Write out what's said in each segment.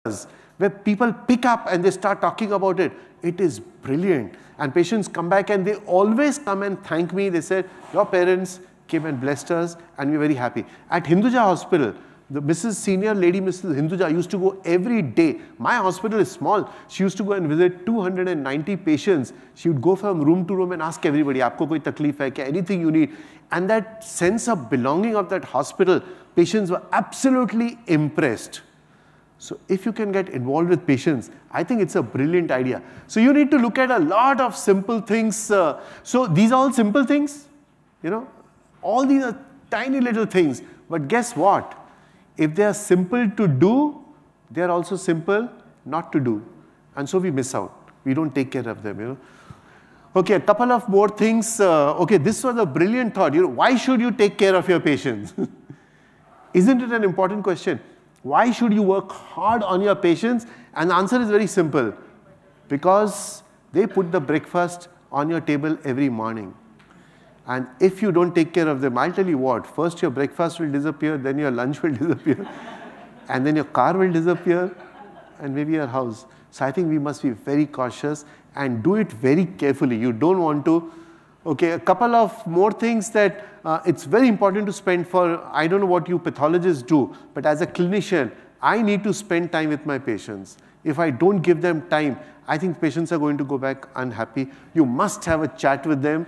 where people pick up and they start talking about it. It is brilliant. And patients come back and they always come and thank me. They said, your parents came and blessed us and we're very happy. At Hinduja Hospital, the senior lady, Mrs. Hinduja, used to go every day. My hospital is small. She used to go and visit 290 patients. She would go from room to room and ask everybody, aapko koi takleef hai kya, anything you need. And that sense of belonging of that hospital, patients were absolutely impressed. So if you can get involved with patients, I think it's a brilliant idea. So you need to look at a lot of simple things. So these are all simple things, you know. All these are tiny little things. But guess what? If they are simple to do, they are also simple not to do. And so we miss out. We don't take care of them, you know. Okay, a couple of more things. Okay, this was a brilliant thought. You know, why should you take care of your patients? Isn't it an important question? Why should you work hard on your patients? And the answer is very simple. Because they put the breakfast on your table every morning. And if you don't take care of them, I'll tell you what, first your breakfast will disappear, then your lunch will disappear, and then your car will disappear, and maybe your house. So I think we must be very cautious and do it very carefully. You don't want to. Okay, a couple of more things that it's very important to spend for, I don't know what you pathologists do, but as a clinician, I need to spend time with my patients. If I don't give them time, I think patients are going to go back unhappy. You must have a chat with them.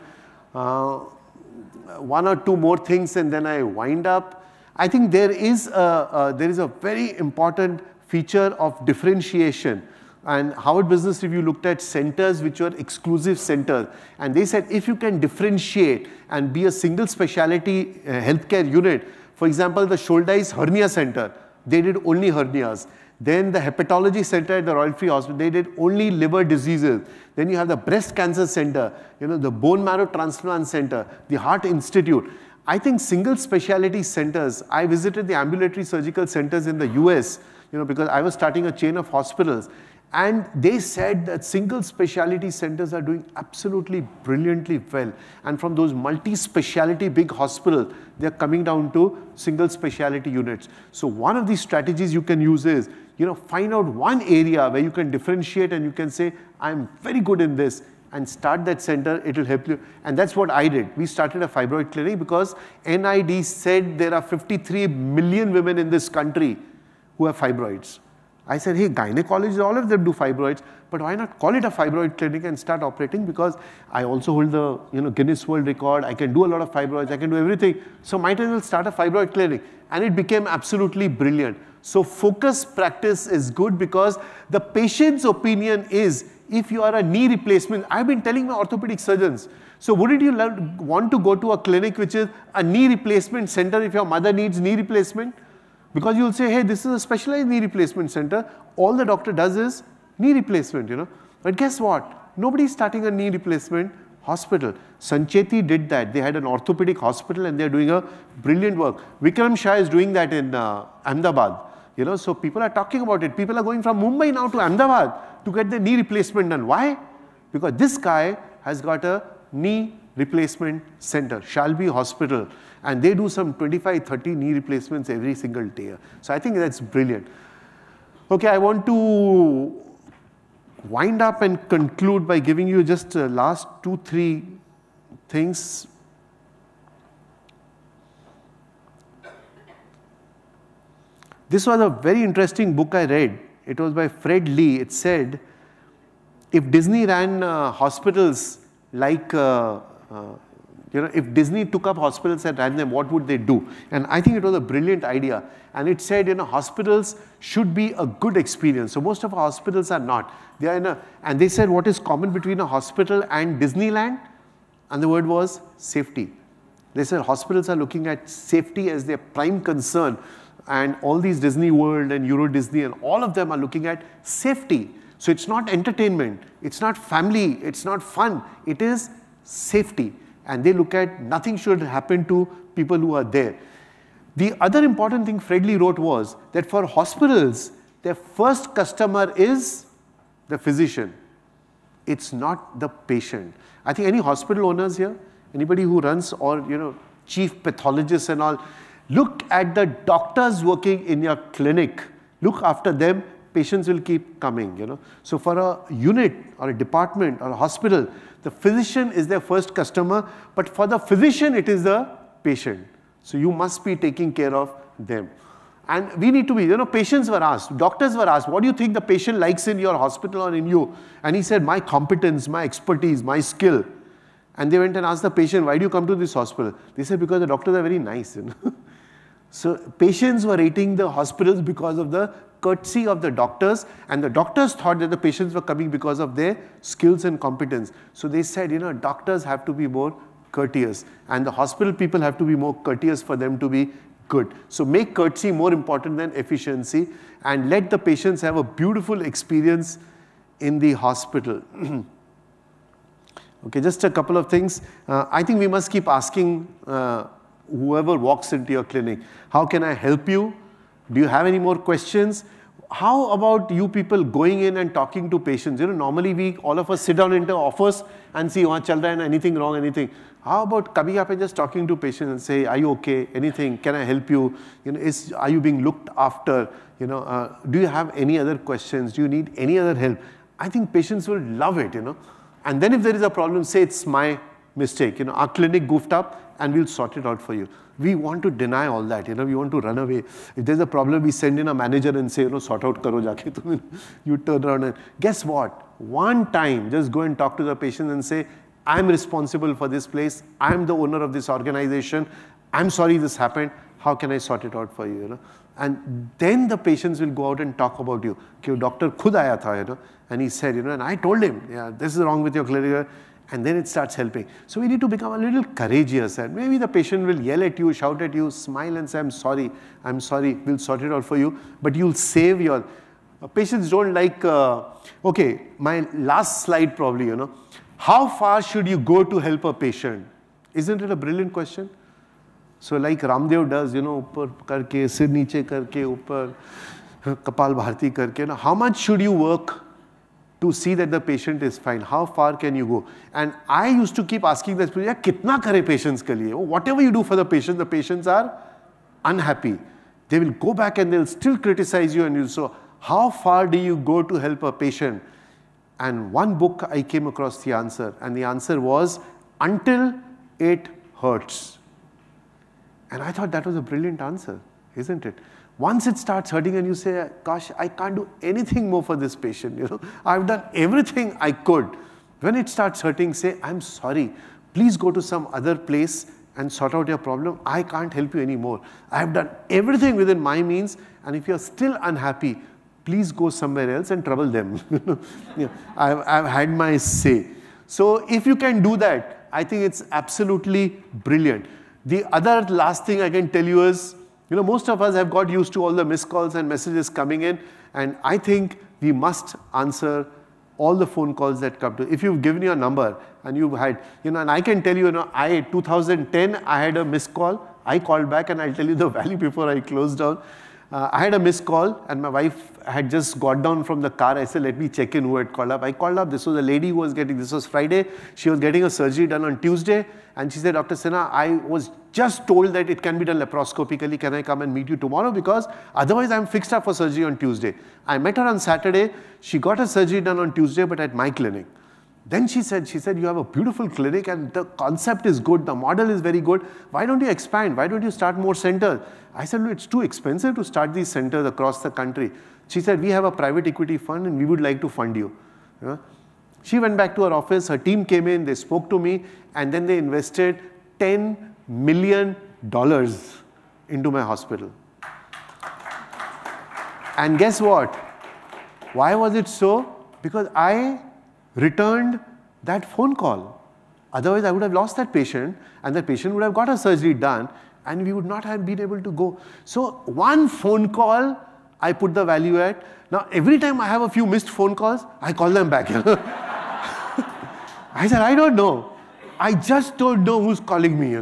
One or two more things and then I wind up. I think there is a very important feature of differentiation. And Harvard Business Review looked at centers which were exclusive centers. And they said if you can differentiate and be a single specialty healthcare unit, for example, the Shouldice Hernia Center, they did only hernias. Then the Hepatology Center at the Royal Free Hospital, they did only liver diseases. Then you have the Breast Cancer Center, you know, the Bone Marrow Transplant Center, the Heart Institute. I think single specialty centers, I visited the ambulatory surgical centers in the US, you know, because I was starting a chain of hospitals. And they said that single specialty centers are doing absolutely brilliantly well. And from those multi-speciality big hospitals, they're coming down to single specialty units. So one of these strategies you can use is, you know, find out one area where you can differentiate and you can say, I'm very good in this, and start that center. It will help you. And that's what I did. We started a fibroid clinic because NID said there are 53 million women in this country who have fibroids. I said, hey, gynecologists, all of them do fibroids, but why not call it a fibroid clinic and start operating? Because I also hold the Guinness World Record. I can do a lot of fibroids. I can do everything. So might as well start a fibroid clinic. And it became absolutely brilliant. So focused practice is good because the patient's opinion is, if you are a knee replacement, I've been telling my orthopedic surgeons, so wouldn't you want to go to a clinic which is a knee replacement center if your mother needs knee replacement? Because you'll say, hey, this is a specialized knee replacement center. All the doctor does is knee replacement, you know. But guess what? Nobody's starting a knee replacement hospital. Sancheti did that. They had an orthopedic hospital and they're doing a brilliant work. Vikram Shah is doing that in Ahmedabad. You know, so people are talking about it. People are going from Mumbai now to Ahmedabad to get their knee replacement done. Why? Because this guy has got a knee replacement center, Shalby Hospital. And they do some 25, 30 knee replacements every single day. So I think that's brilliant. Okay, I want to wind up and conclude by giving you just last 2-3 things. This was a very interesting book I read. It was by Fred Lee. It said, if Disney ran hospitals like if Disney took up hospitals and ran them, what would they do? And I think it was a brilliant idea. And it said, hospitals should be a good experience. So most of our hospitals are not. They are and they said, what is common between a hospital and Disneyland? And the word was safety. They said hospitals are looking at safety as their prime concern. And all these Disney World and Euro Disney and all of them are looking at safety. So it's not entertainment. It's not family. It's not fun. It is safety. And they look at nothing should happen to people who are there. The other important thing Fred Lee wrote was that for hospitals, their first customer is the physician. It's not the patient. I think any hospital owners here, anybody who runs or chief pathologists and all, look at the doctors working in your clinic. Look after them. patients will keep coming, So for a unit or a department or a hospital, the physician is their first customer, but for the physician, it is the patient. So you must be taking care of them. And we need to be, patients were asked, doctors were asked, what do you think the patient likes in your hospital or in you? And he said, my competence, my expertise, my skill. And they went and asked the patient, why do you come to this hospital? They said, because the doctors are very nice. So patients were rating the hospitals because of the courtesy of the doctors, and the doctors thought that the patients were coming because of their skills and competence. So they said, doctors have to be more courteous, and the hospital people have to be more courteous for them to be good. So make courtesy more important than efficiency, and let the patients have a beautiful experience in the hospital. Okay, just a couple of things. I think we must keep asking whoever walks into your clinic, how can I help you? Do you have any more questions? How about you people going in and talking to patients? Normally all of us sit down into office and see, wahan chal raha hai, anything wrong, anything. How about coming up and just talking to patients and say, are you okay? Anything? Can I help you? Are you being looked after? Do you have any other questions? Do you need any other help? I think patients will love it, And then if there is a problem, say it's my mistake. Our clinic goofed up and we'll sort it out for you. We want to deny all that, we want to run away. If there's a problem, we send in a manager and say, sort out karo jaake. You turn around and guess what? One time, just go and talk to the patient and say, I'm responsible for this place. I'm the owner of this organization. I'm sorry this happened. How can I sort it out for you, And then the patients will go out and talk about you. Okay, doctor khud aaya tha, and he said, and I told him, yeah, this is wrong with your clinic. And then it starts helping. So we need to become a little courageous, and maybe the patient will yell at you, shout at you, smile and say, I'm sorry, we'll sort it out for you. But you'll save your... patients don't like... okay, my last slide probably, How far should you go to help a patient? Isn't it a brilliant question? So like Ramdev does, upar karke, sir niche karke, upar kapal bharti karke. How much should you work to see that the patient is fine? How far can you go? And I used to keep asking this, kitna kare patients ke liye? Whatever you do for the patients are unhappy. They will go back and they'll still criticize you, and you. So how far do you go to help a patient? And one book I came across the answer, and the answer was, until it hurts. And I thought that was a brilliant answer, isn't it? Once it starts hurting and you say, gosh, I can't do anything more for this patient, I've done everything I could. When it starts hurting, say, I'm sorry, please go to some other place and sort out your problem. I can't help you anymore. I've done everything within my means, and if you're still unhappy, please go somewhere else and trouble them. I've had my say. So if you can do that, I think it's absolutely brilliant. The other last thing I can tell you is, most of us have got used to all the missed calls and messages coming in, and I think we must answer all the phone calls that come to. If you've given your number and you've had, and I can tell you, 2010, I had a missed call. I called back, and I'll tell you the value before I close down. I had a missed call, and my wife had just got down from the car. I said, let me check in who had called up. I called up. This was a lady who was this was Friday. She was getting a surgery done on Tuesday. And she said, Dr. Sinha, I was just told that it can be done laparoscopically. Can I come and meet you tomorrow? Because otherwise I'm fixed up for surgery on Tuesday. I met her on Saturday. She got her surgery done on Tuesday, but at my clinic. Then she said, you have a beautiful clinic and the concept is good. The model is very good. Why don't you expand? Why don't you start more centers? I said, no, it's too expensive to start these centers across the country. She said, we have a private equity fund and we would like to fund you. She went back to her office. Her team came in. They spoke to me. And then they invested $10 million into my hospital. And guess what? Why was it so? Because I returned that phone call. Otherwise, I would have lost that patient, and that patient would have got a surgery done, and we would not have been able to go. So one phone call, I put the value at. Now, every time I have a few missed phone calls, I call them back. I said, I don't know. I just don't know who's calling me,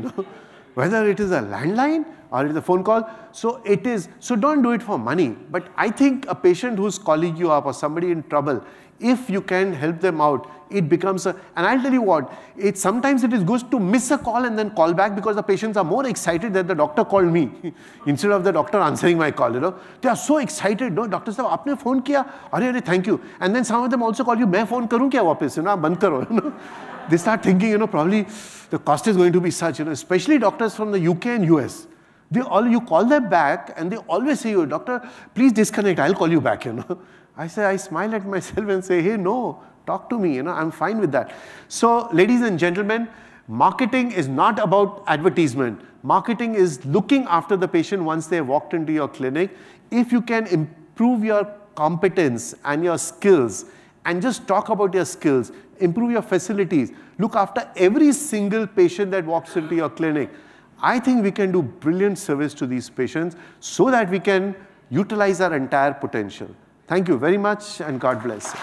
Whether it is a landline, or it's a phone call. So it is, so don't do it for money. But I think a patient who's calling you up or somebody in trouble, if you can help them out, it becomes a, and I'll tell you what, sometimes it is good to miss a call and then call back, because the patients are more excited that the doctor called me instead of the doctor answering my call, you know. They are so excited, no, doctor sahab, aapne phone kiya? Arey, thank you. And then some of them also call you, main phone karun kya wapis, you know, aap band karo, you know. They start thinking, you know, probably the cost is going to be such, you know, especially doctors from the UK and US. You call them back and they always say, doctor, please disconnect, I'll call you back, you know. I smile at myself and say, hey, no, talk to me, you know, I'm fine with that. So, ladies and gentlemen, marketing is not about advertisement. Marketing is looking after the patient once they have walked into your clinic. If you can improve your competence and your skills, and just talk about your skills, improve your facilities, look after every single patient that walks into your clinic, I think we can do brilliant service to these patients so that we can utilize our entire potential. Thank you very much and God bless.